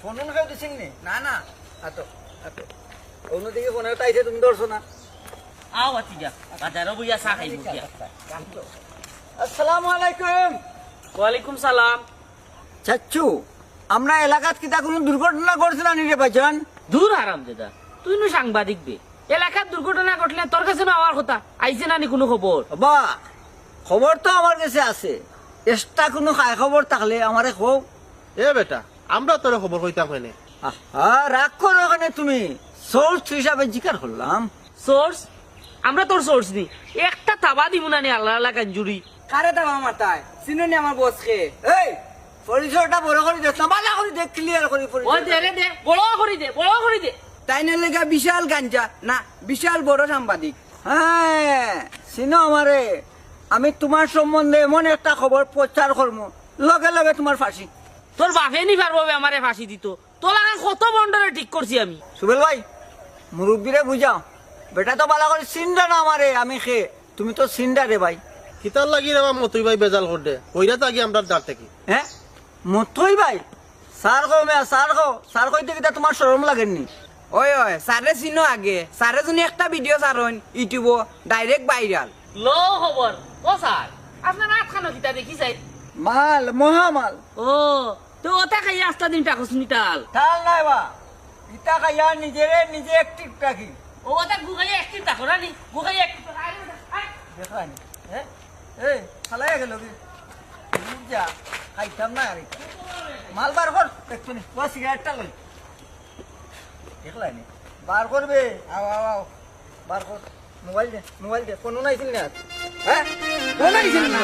Phone কেউ দিছিস নি? না না আতো আতো অন্যদিকে ফোনে তাইছে তুমি ধরছো না। আও আতি যা বাজারও বইয়া চা খাইব দিয়া। আসসালামু আলাইকুম। ওয়ালাইকুম সালাম। চাচ্চু আমরা এলাকাত কিতা কোনো দুর্ঘটনা ঘটছে না রে ভাইজান? দূর আরাম দাদা, তুই নো সাংবাদিক বে, এলাকার দুর্ঘটনা ঘটলে তোর কাছে না আমার কথা আইছে না নি কোনো খবর? বাবা খবর তো আমার কাছে আছে, এক্সট্রা কোনো খায় খবর থাকলে আমারে কও। এ বেটা আমরা তোর খবর কইতাম কেনে? রাগ করো ওখানে, তুমি সোর্স হিসাবে জিকার করলাম। সোর্স? আমরা তোর সোর্স নি, একটা তাবা দিব না নি আল্লাহ আল্লাহ কাঞ্জুরি। কারে দাবা মাতায় চিনুনি আমার বসকে। এই পরিচয়টা বড় করে দে, তামালা করে দে, ক্লিয়ার করে ও পরিচয়। দে রে দে, বড় করে দে, বড় করে দে। তাই না লেগা বিশাল গাঞ্জা না বিশাল বড় সাংবাদিক। হ্যাঁ চিনো আমারে, আমি তোমার সম্বন্ধে এমন একটা খবর প্রচার করবো, লগে লগে তোমার ফাঁসি। তোর বাপে নি পারবো বে আমারে ফাঁসি দিত, তোর লাগা কত বন্ডরে ঠিক করছি আমি। সুবেল ভাই মুরব্বীরে বুঝাও, বেটা তো বালা করে চিন্তা না আমারে, আমি খে তুমি তো চিন্তা রে ভাই। কিতার লাগি রে আমার মতুই ভাই বেজাল করে কইরা থাকি আমরা ডার থেকে। হ্যাঁ মতই ভাই স্যার কো মেয়া স্যার কো, স্যার কইতে কিতা তোমার শরম লাগেননি? ওই ওই সারে চিনো আগে, সারে যদি একটা ভিডিও ছাড়ন ইউটিউব ডাইরেক্ট ভাইরাল। লো খবর ও স্যার, আপনার রাত খানো কিতা দেখি যাই। মাল মহামাল। ও তো ওটা খাই আস্তা দিন টাকস নিতাল। তাল নাই বা ইতা খাইয়া নিজেরে নিজে একটিভ রাখি। ও ওটা গুগাই একটি টাকো না নি, গুগাই একটি দেখানি হ্যাঁ এই খালাই গেল কি যা খাইতাম না আর এটা। মাল বার কর দেখছো নি, ও সিগারেটটা লই দেখলাই নি বার করবে। আও আও আও বার কর, মোবাইল দে মোবাইল দে, ফোন নাইছিল না? হ্যাঁ ফোন নাইছিল না?